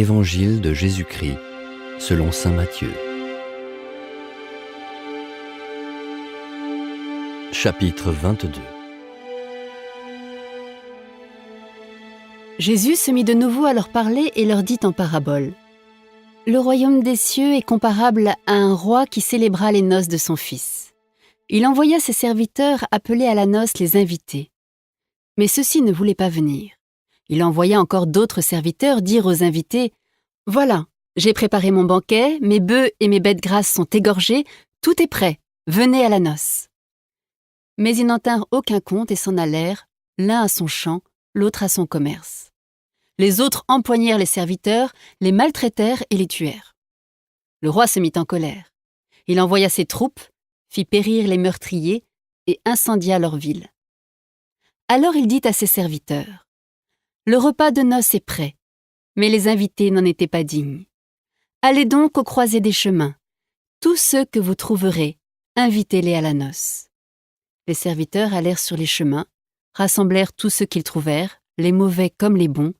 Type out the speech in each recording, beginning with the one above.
Évangile de Jésus-Christ, selon saint Matthieu. Chapitre 22. Jésus se mit de nouveau à leur parler et leur dit en parabole. Le royaume des cieux est comparable à un roi qui célébra les noces de son fils. Il envoya ses serviteurs appeler à la noce les invités. Mais ceux-ci ne voulaient pas venir. Il envoya encore d'autres serviteurs dire aux invités « Voilà, j'ai préparé mon banquet, mes bœufs et mes bêtes grasses sont égorgés, tout est prêt, venez à la noce. » Mais ils n'en tinrent aucun compte et s'en allèrent, l'un à son champ, l'autre à son commerce. Les autres empoignèrent les serviteurs, les maltraitèrent et les tuèrent. Le roi se mit en colère. Il envoya ses troupes, fit périr les meurtriers et incendia leur ville. Alors il dit à ses serviteurs « Le repas de noces est prêt, mais les invités n'en étaient pas dignes. Allez donc aux croisées des chemins. Tous ceux que vous trouverez, invitez-les à la noce. » Les serviteurs allèrent sur les chemins, rassemblèrent tous ceux qu'ils trouvèrent, les mauvais comme les bons,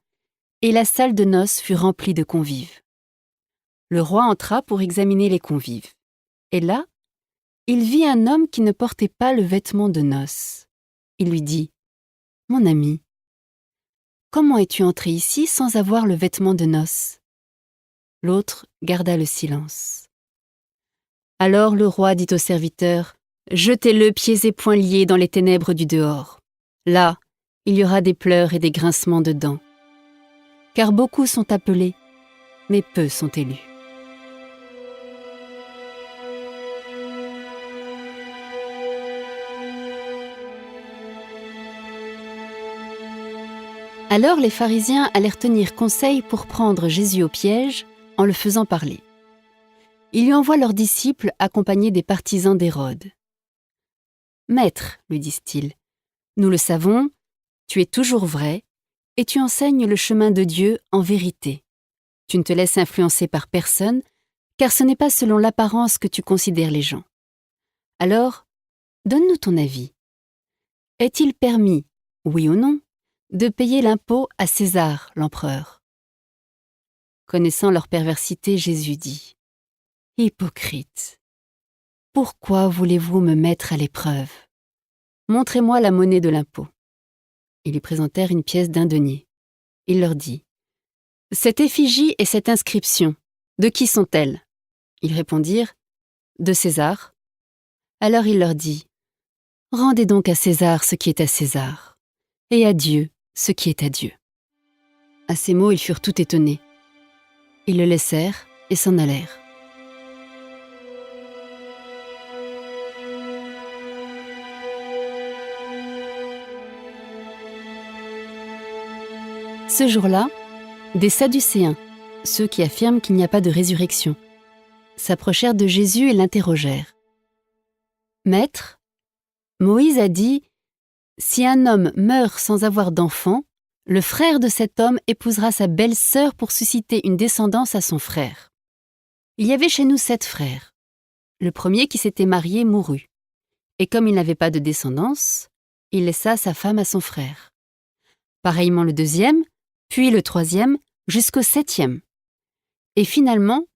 et la salle de noces fut remplie de convives. Le roi entra pour examiner les convives. Et là, il vit un homme qui ne portait pas le vêtement de noces. Il lui dit « Mon ami, comment es-tu entré ici sans avoir le vêtement de noces ?» L'autre garda le silence. Alors le roi dit aux serviteurs « Jetez-le pieds et poings liés dans les ténèbres du dehors. Là, il y aura des pleurs et des grincements de dents. Car beaucoup sont appelés, mais peu sont élus. » Alors les pharisiens allèrent tenir conseil pour prendre Jésus au piège en le faisant parler. Il lui envoie leurs disciples accompagnés des partisans d'Hérode. « Maître, lui disent-ils, nous le savons, tu es toujours vrai et tu enseignes le chemin de Dieu en vérité. Tu ne te laisses influencer par personne, car ce n'est pas selon l'apparence que tu considères les gens. Alors, donne-nous ton avis. Est-il permis, oui ou non, de payer l'impôt à César, l'empereur ?» Connaissant leur perversité, Jésus dit « Hypocrite, pourquoi voulez-vous me mettre à l'épreuve? Montrez-moi la monnaie de l'impôt. » Ils lui présentèrent une pièce d'un denier. Il leur dit « Cette effigie et cette inscription, de qui sont-elles ?» Ils répondirent « De César. » Alors il leur dit « Rendez donc à César ce qui est à César, et à Dieu ce qui est à Dieu. » À ces mots, ils furent tout étonnés. Ils le laissèrent et s'en allèrent. Ce jour-là, des Sadducéens, ceux qui affirment qu'il n'y a pas de résurrection, s'approchèrent de Jésus et l'interrogèrent. « Maître, Moïse a dit « Si un homme meurt sans avoir d'enfant, le frère de cet homme épousera sa belle-sœur pour susciter une descendance à son frère. Il y avait chez nous 7 frères. Le premier qui s'était marié mourut. Et comme il n'avait pas de descendance, il laissa sa femme à son frère. Pareillement le deuxième, puis le troisième, jusqu'au 7e. Et finalement,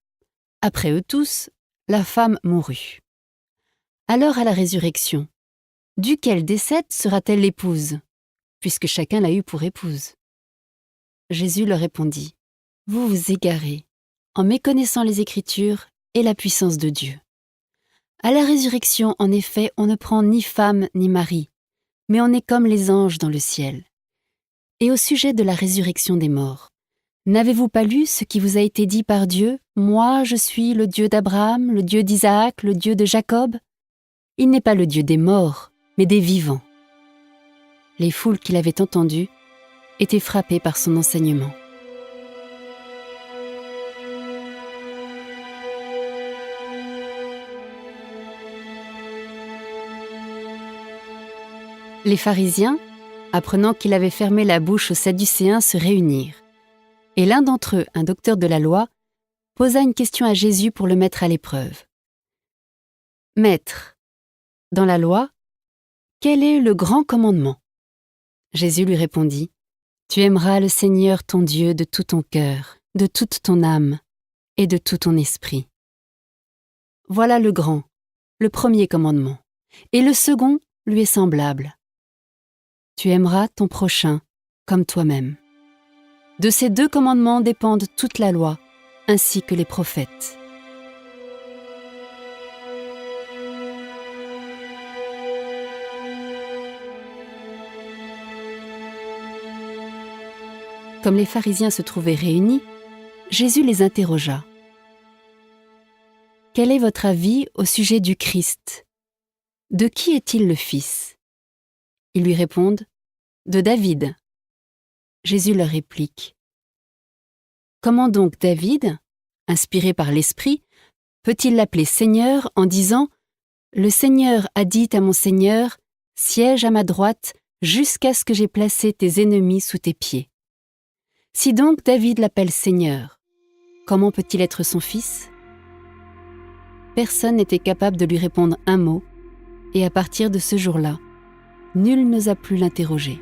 après eux tous, la femme mourut. Alors à la résurrection, duquel des 7 sera-t-elle l'épouse, puisque chacun l'a eue pour épouse? » Jésus leur répondit « Vous vous égarez, en méconnaissant les Écritures et la puissance de Dieu. À la résurrection, en effet, on ne prend ni femme ni mari, mais on est comme les anges dans le ciel. Et au sujet de la résurrection des morts, n'avez-vous pas lu ce qui vous a été dit par Dieu? Moi, je suis le Dieu d'Abraham, le Dieu d'Isaac, le Dieu de Jacob. Il n'est pas le Dieu des morts, mais des vivants. » Les foules qui l'avaient entendu étaient frappées par son enseignement. Les pharisiens, apprenant qu'il avait fermé la bouche aux Sadducéens, se réunirent. Et l'un d'entre eux, un docteur de la loi, posa une question à Jésus pour le mettre à l'épreuve. « Maître, dans la loi, quel est le grand commandement ?» Jésus lui répondit « Tu aimeras le Seigneur ton Dieu de tout ton cœur, de toute ton âme et de tout ton esprit. Voilà le grand, le premier commandement, et le second lui est semblable. Tu aimeras ton prochain comme toi-même. De ces 2 commandements dépendent toute la loi, ainsi que les prophètes. Comme les pharisiens se trouvaient réunis, Jésus les interrogea. « Quel est votre avis au sujet du Christ ? De qui est-il le fils ?» Ils lui répondent « De David. » Jésus leur réplique « Comment donc David, inspiré par l'Esprit, peut-il l'appeler Seigneur en disant « Le Seigneur a dit à mon Seigneur, siège à ma droite jusqu'à ce que j'aie placé tes ennemis sous tes pieds. » Si donc David l'appelle Seigneur, comment peut-il être son fils ? Personne n'était capable de lui répondre un mot, et à partir de ce jour-là, nul n'osa plus l'interroger.